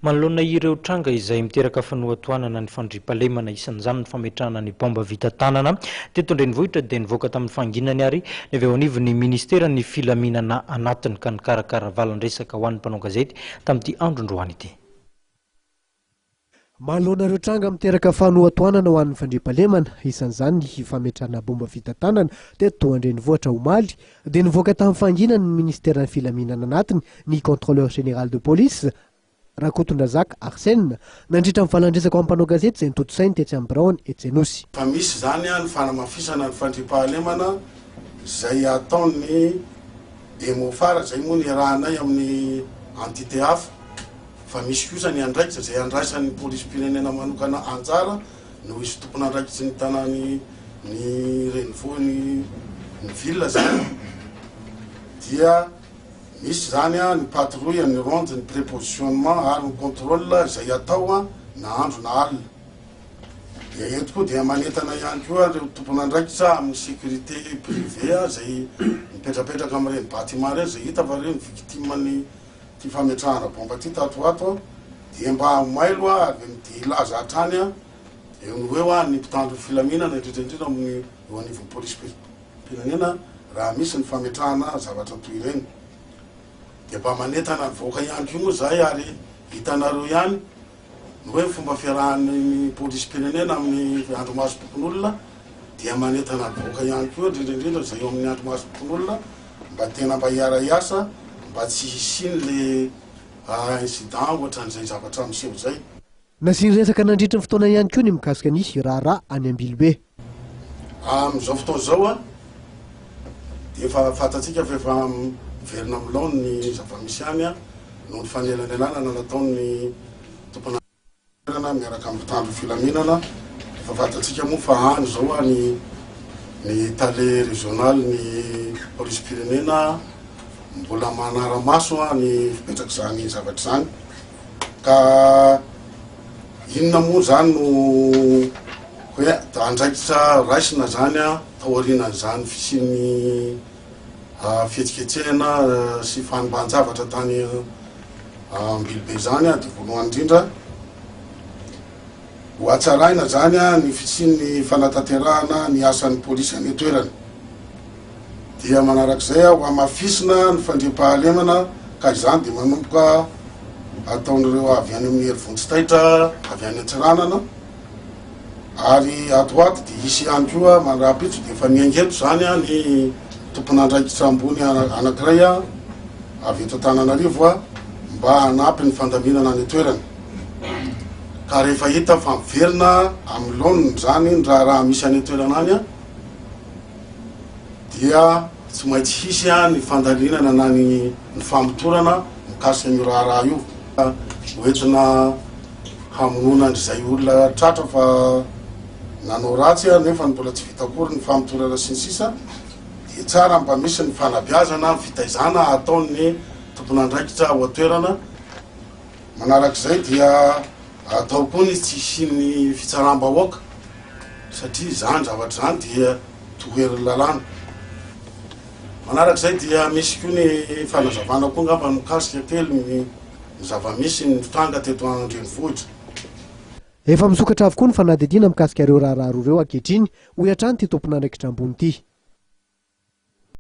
Manoloana ireo tranga izay miteraka fanohintohinana ny fandriam-pahalemana isan'izany ny fametrahana ny baomba vita tanana teto an-drenivohitra dia nivoaka tamin'ny fahanginany ary ny avy ao anivon'ny ministeran'ny filaminana Anatiny ka nikarakara valan-dresaka ho an'ny mpanao gazety tamin'ity andron-droany ity. Manoloana ireo tranga miteraka fanohintohinana ho an'ny fandriam-pahalemana isan'izany ny fametrahana baomba vita tanana teto an-drenivohitra omaly dia nivoaka tamin'ny fahanginany ny ministeran'ny filaminana Anatiny ny Contrôleur général de police Rakotondrazaka Arsène nandritra amin'ny valan-dresaka ho an'ny mpanao gazety izay nitotosainy tetsy amin'ny biraony etsenosy. Fa misy zany ny fanamafisana ny fandriam-pahalemana izay ataony demofara izay moa ny rahanay amin'ny entité hafa fa misy kosa ny andraikitra izay andraisan'ny polisym-pirenena manokana anjara no hisy tompona andraikitsy ny tanany ny renivohiny ny ville zany dia misy zany ny patrouille, ny ronde, ny prépositionnement ary ny contrôle izay atao na andro na alina. Dia eto koa dia manentana ihany koa ireo tompon'andraikitra amin'ny sécurité privée izay mipetrapetraka amin'ireny bâtiment ireny izay hita fa ireo ny victime-ny ty fametrahana baomba ty tatoato dia mba mailo ary dia ilaza hatrany eo ny hoe ny mpitandro filaminana indrindrindrindra amin'ny eo anivon'ny polisym-pirenena raha misy ny fametrahana zavatra toy ireny. Dia mba manentana nivoaka ihany koa moa zay ary hitanareo ihany ny hoe fomba fiarahan'ny polisym-pirenena amin'ny andro maso tompon'olona dia manentana nivoaka ihany koa indrindrindrindra izay eo amin'ny andro maso tompon'olona mba tena mba hiara-iasa mba tsy hisiny le incident ohatran'izay zavatra miseho zay. Nasiany resaka nandritra ny fotoana ihany koa ny mikasika nisy raharaha any Ambilobe. Amin'izao fotoana zao dia efa fantatsika fa efa verina amin'ny laony ny zava-misy any noho ny fanelanelana nataony tompona miaraka amin'ny mpitandro filaminana. Efa fantatsika moa fa any zao ny tale régional ny polisym-pirenena mbola manara-maso ny fipetraka zany zavatra zany ka inona moa zany no hoe andraikitra raisina zany taorianan'izany fisian'ny fihetsiketsehana sy fanimban-javatra tany Ambilobe zany dia voalohany indrindra ho atsaraina zany ny fisian'ny fanatanterahana ny asan'ny polisy any toerany. Dia manarak'izay ho amafisina ny fandriam-pahalemana ka izany dia manomboka ataon'ireo avy any amin'ny herivontsitaitra avy any an-tsiranana ary atoato dia hisy ihany koa manarapitso dia efa miangeto zany ny tompon'andraikitra ambony anankiray avy eto Antananarivo mba hanampy ny fandaminana any toerany. Ka rehefa hita fa miverina amin'ny laoniny zany raha misy any toerana any dia tsy maintsy hisy ny fandalinana na ny famotorana mikasika io raharaha io hoentina hamonona izay olona tratra fa nanao ratsy nefa mbola tsy vita akory ny famotorana sy ny sisa. Dia tsara mba misy ny fanabeazana fitaizana ataon'ny tompon'andraikitra ao an-toerana. Manarak'izay dia atao koa ny tsy hisian'ny fitsaram-bahoaka satria zany zavatra zany dia tohery lalàna. Manarak'izay dia misy koa ny fanazavana koa ngamba mikasika kely ny zava-misy ny tranga teto an-drenivohitra. Efa misokatra avokoa ny fanadidina mikasika ireo raharaha ireo ankehitriny ho hatrany ty tompon'andraikitra ambony ity.